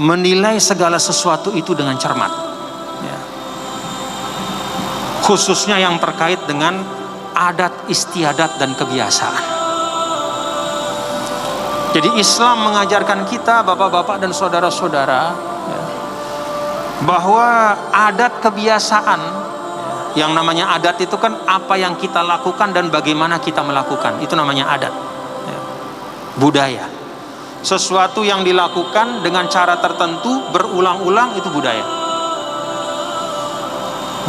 menilai segala sesuatu itu dengan cermat, ya. Khususnya yang terkait dengan adat istiadat dan kebiasaan. Jadi Islam mengajarkan kita, bapak-bapak dan saudara-saudara, ya, bahwa adat kebiasaan, ya, yang namanya adat itu kan apa yang kita lakukan dan bagaimana kita melakukan, itu namanya adat, ya. Budaya, sesuatu yang dilakukan dengan cara tertentu berulang-ulang, itu budaya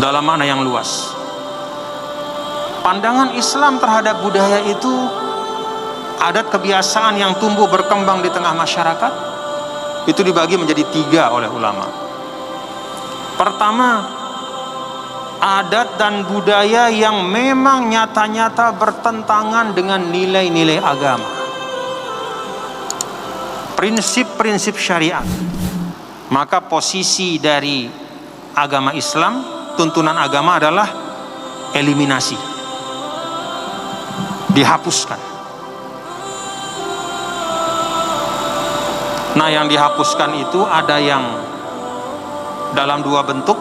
dalam makna yang luas. Pandangan Islam terhadap budaya itu adat kebiasaan yang tumbuh berkembang di tengah masyarakat, itu dibagi menjadi 3 oleh ulama. Pertama, adat dan budaya yang memang nyata-nyata bertentangan dengan nilai-nilai agama, prinsip-prinsip syariat. Maka posisi dari agama Islam, tuntunan agama adalah eliminasi, dihapuskan. Nah, yang dihapuskan itu ada yang dalam 2 bentuk,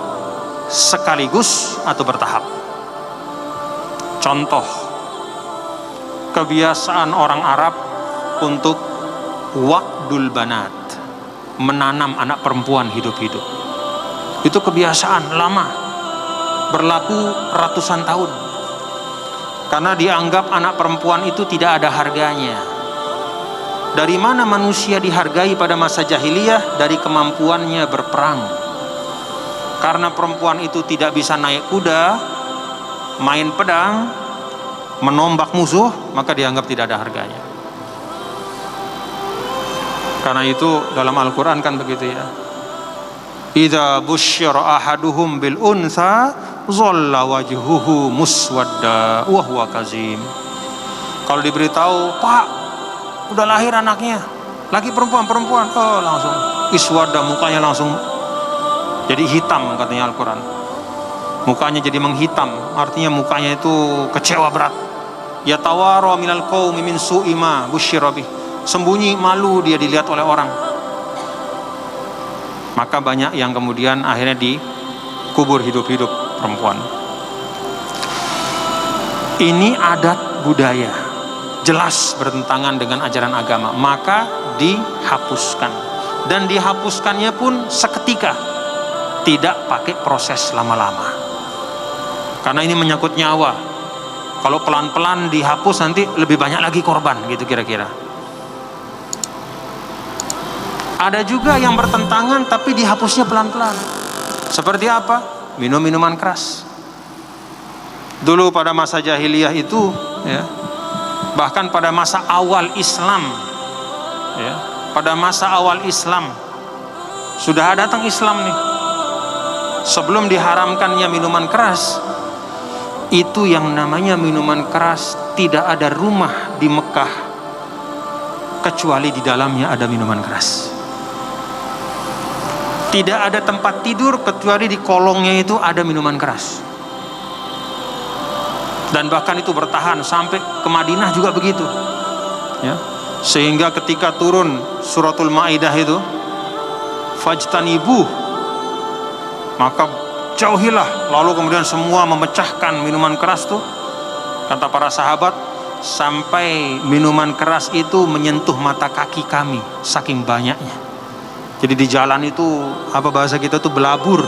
sekaligus atau bertahap. Contoh, kebiasaan orang Arab untuk wa'dul banat, menanam anak perempuan hidup-hidup. Itu kebiasaan lama, berlaku ratusan tahun. Karena dianggap anak perempuan itu tidak ada harganya. Dari mana manusia dihargai pada masa jahiliyah? Dari kemampuannya berperang. Karena perempuan itu tidak bisa naik kuda, main pedang, menombak musuh, maka dianggap tidak ada harganya. Karena itu dalam Al-Quran kan begitu, ya. Idza busyira ahaduhum bil unsa zalla wajhuhu muswadda wa huwa kazim. Kalau diberitahu, Pak, udah lahir anaknya, laki perempuan, oh langsung iswadda, mukanya langsung jadi hitam, katanya Al-Quran. Mukanya jadi menghitam, artinya mukanya itu kecewa berat. Yatawara minal qaumi min su'i ma busyira bih. Sembunyi, malu dia dilihat oleh orang. Maka banyak yang kemudian akhirnya dikubur hidup-hidup perempuan. Ini adat budaya, jelas bertentangan dengan ajaran agama, maka dihapuskan. Dan dihapuskannya pun seketika, tidak pakai proses lama-lama. Karena ini menyangkut nyawa. Kalau pelan-pelan dihapus, nanti lebih banyak lagi korban, gitu kira-kira. Ada juga yang bertentangan tapi dihapusnya pelan-pelan. Seperti apa? Minum minuman keras. Dulu pada masa jahiliyah itu, ya, bahkan pada masa awal Islam, ya, pada masa awal Islam sudah datang Islam nih. Sebelum diharamkannya minuman keras, itu yang namanya minuman keras, tidak ada rumah di Mekah kecuali di dalamnya ada minuman keras. Tidak ada tempat tidur kecuali di kolongnya itu ada minuman keras. Dan bahkan itu bertahan sampai ke Madinah juga begitu, ya. Sehingga ketika turun suratul Maidah itu, fajtanibuh, maka jauhilah. Lalu kemudian semua memecahkan minuman keras tuh, kata para sahabat, sampai minuman keras itu menyentuh mata kaki kami, saking banyaknya. Jadi di jalan itu, apa bahasa kita tuh, belabur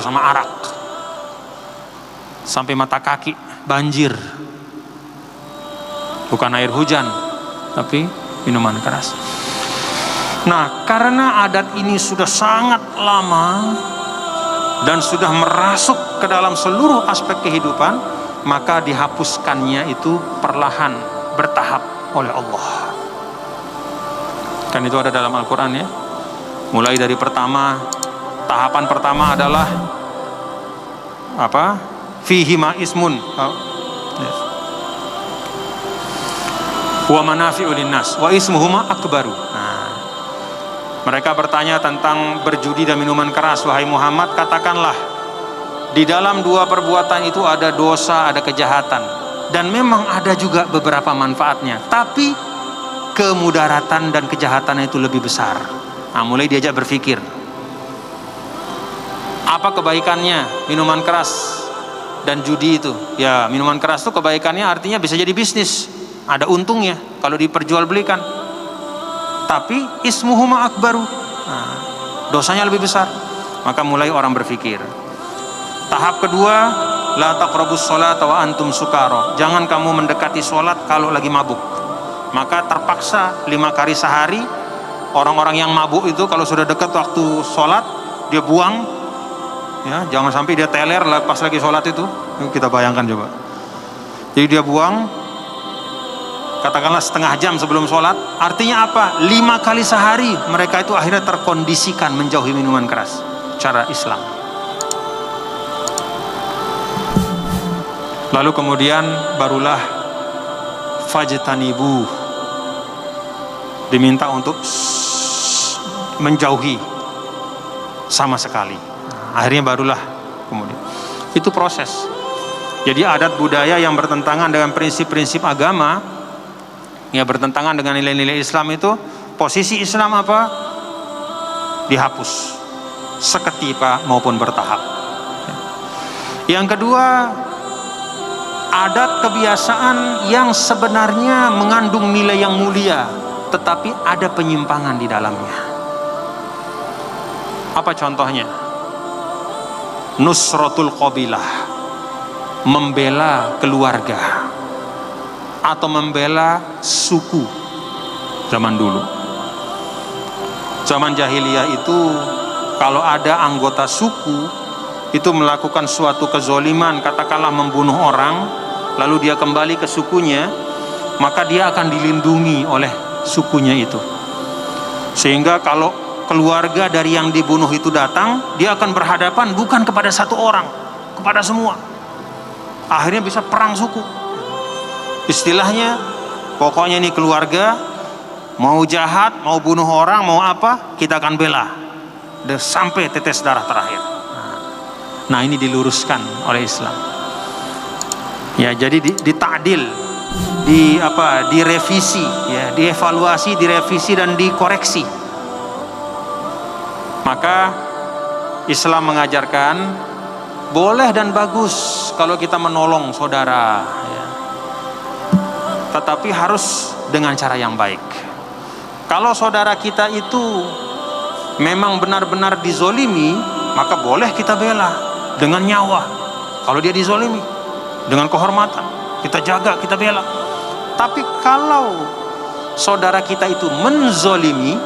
sama arak, sampai mata kaki banjir. Bukan air hujan, tapi minuman keras. Nah, karena adat ini sudah sangat lama dan sudah merasuk ke dalam seluruh aspek kehidupan, maka dihapuskannya itu perlahan, bertahap oleh Allah. Kan itu ada dalam Al-Quran, ya. Mulai dari tahapan pertama adalah apa? Fihima ismun wa manafi'u linnas wa ismuhuma akbaru. Nah, mereka bertanya tentang berjudi dan minuman keras. Wahai Muhammad, katakanlah, di dalam 2 perbuatan itu ada dosa, ada kejahatan, dan memang ada juga beberapa manfaatnya. Tapi kemudaratan dan kejahatannya itu lebih besar. Nah, mulai diajak berpikir, apa kebaikannya minuman keras dan judi itu? Ya, minuman keras itu kebaikannya artinya bisa jadi bisnis, ada untungnya kalau diperjualbelikan. Tapi ismuhuma akbaru, nah, dosanya lebih besar. Maka mulai orang berpikir. Tahap kedua, la taqrabus sholata wa antum sukara. Jangan kamu mendekati sholat kalau lagi mabuk. Maka terpaksa 5 kali sehari orang-orang yang mabuk itu kalau sudah dekat waktu sholat dia buang, ya, jangan sampai dia teler pas lagi sholat itu. Kita bayangkan coba. Jadi dia buang, katakanlah setengah jam sebelum sholat. Artinya apa? 5 kali sehari mereka itu akhirnya terkondisikan menjauhi minuman keras cara Islam. Lalu kemudian barulah fajtanibu, diminta untuk menjauhi sama sekali. Akhirnya barulah kemudian itu proses. Jadi adat budaya yang bertentangan dengan prinsip-prinsip agama, ya bertentangan dengan nilai-nilai Islam itu, posisi Islam apa? Dihapus seketika maupun bertahap. Yang kedua, adat kebiasaan yang sebenarnya mengandung nilai yang mulia, tetapi ada penyimpangan di dalamnya. Apa contohnya? Nusratul qabilah, membela keluarga atau membela suku zaman dulu. Zaman jahiliyah itu kalau ada anggota suku itu melakukan suatu kezoliman, katakanlah membunuh orang, lalu dia kembali ke sukunya, maka dia akan dilindungi oleh sukunya itu. Sehingga kalau keluarga dari yang dibunuh itu datang, dia akan berhadapan bukan kepada satu orang, kepada semua. Akhirnya bisa perang suku. Istilahnya, pokoknya ini keluarga, mau jahat, mau bunuh orang, mau apa, kita akan bela sampai tetes darah terakhir. Nah, ini diluruskan oleh Islam. Ya, jadi ditakdil, direvisi, ya, dievaluasi, direvisi dan dikoreksi. Maka Islam mengajarkan boleh dan bagus kalau kita menolong saudara, ya. Tetapi harus dengan cara yang baik. Kalau saudara kita itu memang benar-benar dizolimi, maka boleh kita bela dengan nyawa. Kalau dia dizolimi, dengan kehormatan kita jaga, kita bela. Tapi kalau saudara kita itu menzolimi,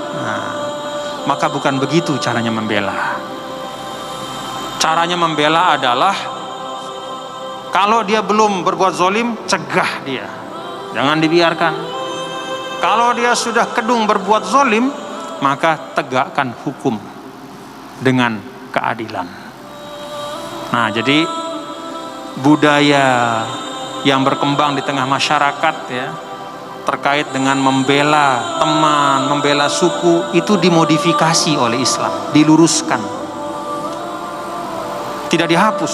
maka bukan begitu caranya membela. Caranya membela adalah kalau dia belum berbuat zolim, cegah dia, jangan dibiarkan. Kalau dia sudah kedung berbuat zolim, maka tegakkan hukum dengan keadilan. Nah, jadi budaya yang berkembang di tengah masyarakat, ya, terkait dengan membela teman, membela suku, itu dimodifikasi oleh Islam, diluruskan, tidak dihapus,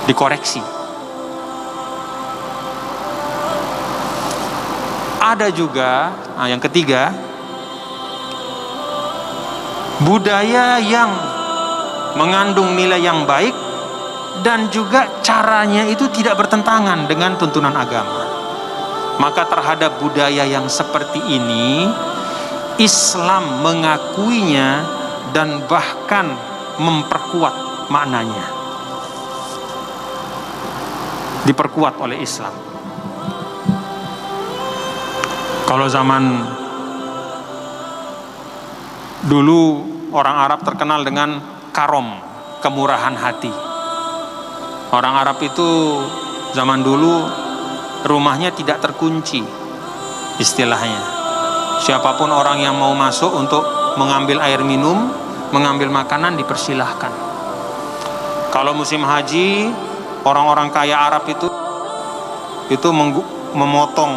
dikoreksi. Ada juga, yang ketiga, budaya yang mengandung nilai yang baik dan juga caranya itu tidak bertentangan dengan tuntunan agama. Maka terhadap budaya yang seperti ini, Islam mengakuinya dan bahkan memperkuat maknanya. Diperkuat oleh Islam. Kalau zaman dulu orang Arab terkenal dengan karom, kemurahan hati. Orang Arab itu zaman dulu rumahnya tidak terkunci, istilahnya. Siapapun orang yang mau masuk untuk mengambil air minum, mengambil makanan, dipersilahkan. Kalau musim haji, orang-orang kaya Arab itu memotong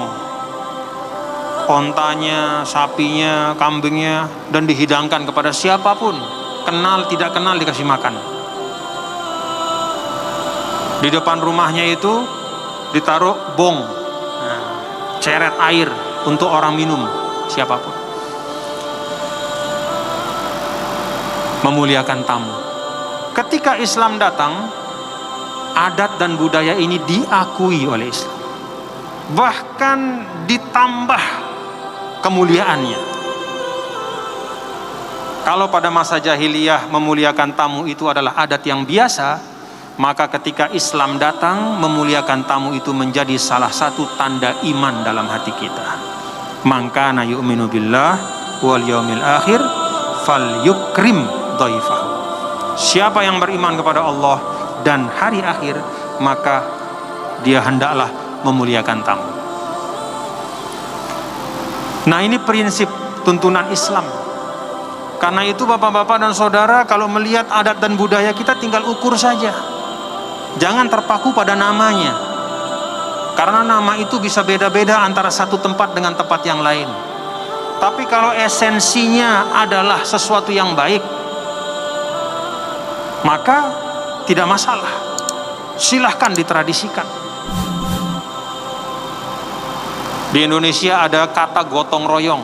ontanya, sapinya, kambingnya, dan dihidangkan kepada siapapun, kenal tidak kenal, dikasih makan. Di depan rumahnya itu ditaruh bong. ceret air untuk orang minum, siapapun. Memuliakan tamu. Ketika Islam datang, adat dan budaya ini diakui oleh Islam, bahkan ditambah kemuliaannya. Kalau pada masa jahiliyah memuliakan tamu itu adalah adat yang biasa, maka ketika Islam datang, memuliakan tamu itu menjadi salah satu tanda iman dalam hati kita. Man kana yu'minu billah wal yaumil akhir falyukrim dhaifahu. Siapa yang beriman kepada Allah dan hari akhir, maka dia hendaklah memuliakan tamu. Nah, ini prinsip tuntunan Islam. Karena itu bapak-bapak dan saudara, kalau melihat adat dan budaya kita tinggal ukur saja. Jangan terpaku pada namanya. Karena nama itu bisa beda-beda antara satu tempat dengan tempat yang lain. Tapi kalau esensinya adalah sesuatu yang baik, maka tidak masalah. Silahkan ditradisikan. Di Indonesia ada kata gotong royong.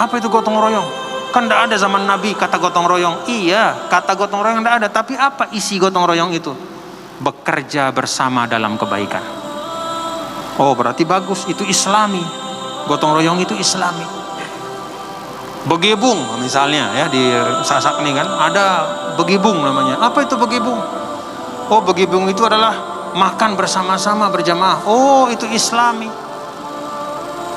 Apa itu gotong royong? Kan tidak ada zaman Nabi kata gotong royong. Iya, kata gotong royong tidak ada. Tapi apa isi gotong royong itu? Bekerja bersama dalam kebaikan. Oh, berarti bagus. Itu Islami. Gotong royong itu Islami. Begebung misalnya ya, di Sasak ini kan ada begebung namanya. Apa itu begebung? Oh, begebung itu adalah makan bersama-sama berjamaah. Oh, itu Islami.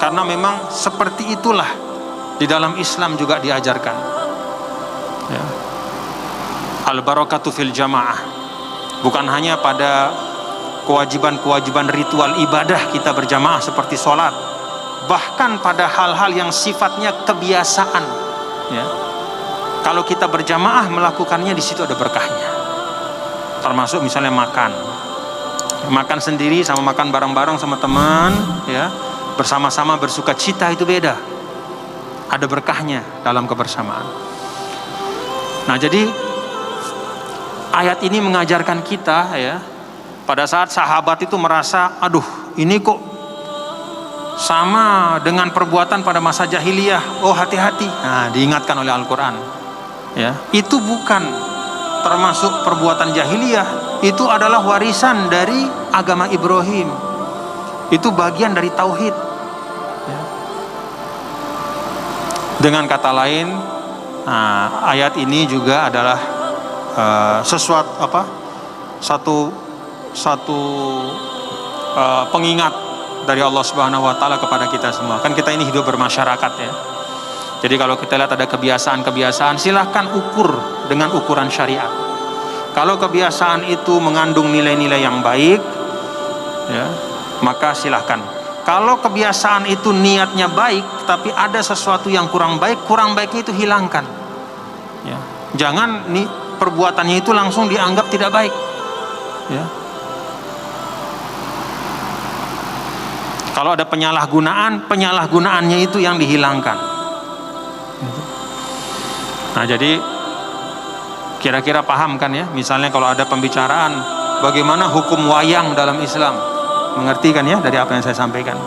Karena memang seperti itulah di dalam Islam juga diajarkan ya. Al-barakatu fil jamaah. Bukan hanya pada kewajiban-kewajiban ritual ibadah kita berjamaah seperti sholat, bahkan pada hal-hal yang sifatnya kebiasaan ya. Kalau kita berjamaah melakukannya, di situ ada berkahnya. Termasuk misalnya makan sendiri sama makan bareng-bareng sama teman ya, bersama-sama bersuka cita, itu beda. Ada berkahnya dalam kebersamaan. Nah, jadi ayat ini mengajarkan kita ya, pada saat sahabat itu merasa, aduh, ini kok sama dengan perbuatan pada masa jahiliyah. Oh, hati-hati. Nah, diingatkan oleh Al-Quran ya, itu bukan termasuk perbuatan jahiliyah. Itu adalah warisan dari agama Ibrahim. Itu bagian dari tauhid ya. Dengan kata lain, ayat ini juga adalah satu pengingat dari Allah Subhanahu wa taala kepada kita semua. Kan kita ini hidup bermasyarakat ya. Jadi kalau kita lihat ada kebiasaan-kebiasaan, silahkan ukur dengan ukuran syariat. Kalau kebiasaan itu mengandung nilai-nilai yang baik ya, maka silahkan. Kalau kebiasaan itu niatnya baik, tapi ada sesuatu yang kurang baiknya itu hilangkan ya. Jangan perbuatannya itu langsung dianggap tidak baik ya. Kalau ada penyalahgunaannya itu yang dihilangkan. Nah, jadi kira-kira paham kan ya, misalnya kalau ada pembicaraan bagaimana hukum wayang dalam Islam, mengerti kan ya dari apa yang saya sampaikan?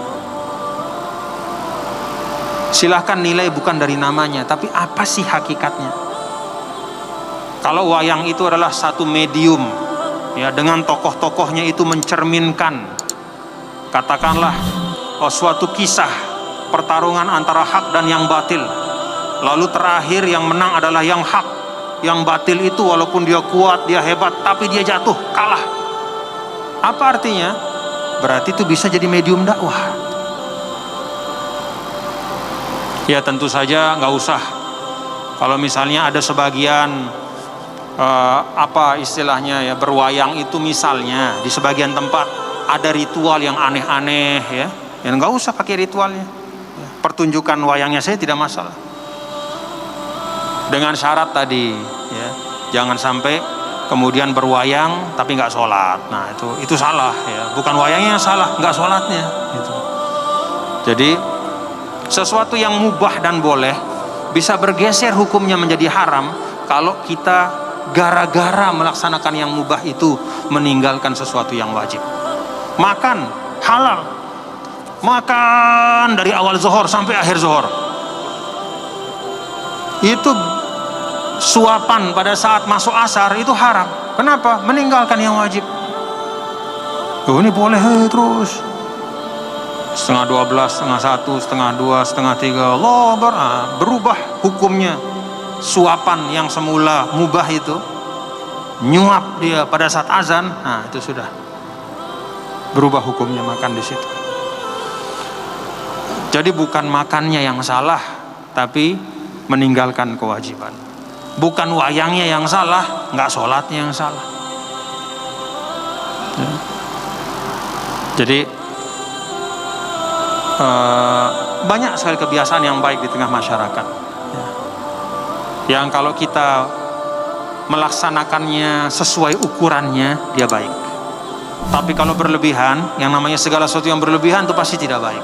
Silahkan nilai bukan dari namanya, tapi apa sih hakikatnya. Kalau wayang itu adalah satu medium ya, dengan tokoh-tokohnya itu mencerminkan, katakanlah suatu kisah pertarungan antara hak dan yang batil, lalu terakhir yang menang adalah yang hak. Yang batil itu walaupun dia kuat, dia hebat, tapi dia jatuh, kalah. Apa artinya? Berarti itu bisa jadi medium dakwah. Ya tentu saja nggak usah. Kalau misalnya ada sebagian apa istilahnya ya, berwayang itu misalnya di sebagian tempat ada ritual yang aneh-aneh ya, nggak usah pakai ritualnya. Pertunjukan wayangnya saya tidak masalah. Dengan syarat tadi ya, jangan sampai kemudian berwayang tapi nggak sholat. Nah itu salah ya, bukan wayangnya yang salah, nggak sholatnya gitu. Jadi sesuatu yang mubah dan boleh bisa bergeser hukumnya menjadi haram kalau kita gara-gara melaksanakan yang mubah itu meninggalkan sesuatu yang wajib. Makan halal, makan dari awal zuhur sampai akhir zuhur. Itu suapan pada saat masuk asar itu haram. Kenapa? Meninggalkan yang wajib. Oh, ini boleh terus. Setengah 12, setengah 1, setengah 2, setengah 3, Allah berubah hukumnya. Suapan yang semula mubah itu nyuap dia pada saat azan, nah itu sudah berubah hukumnya makan di situ. Jadi bukan makannya yang salah, tapi meninggalkan kewajiban. Bukan wayangnya yang salah, nggak sholatnya yang salah. Jadi banyak sekali kebiasaan yang baik di tengah masyarakat, yang kalau kita melaksanakannya sesuai ukurannya dia baik. Tapi kalau berlebihan, yang namanya segala sesuatu yang berlebihan itu pasti tidak baik.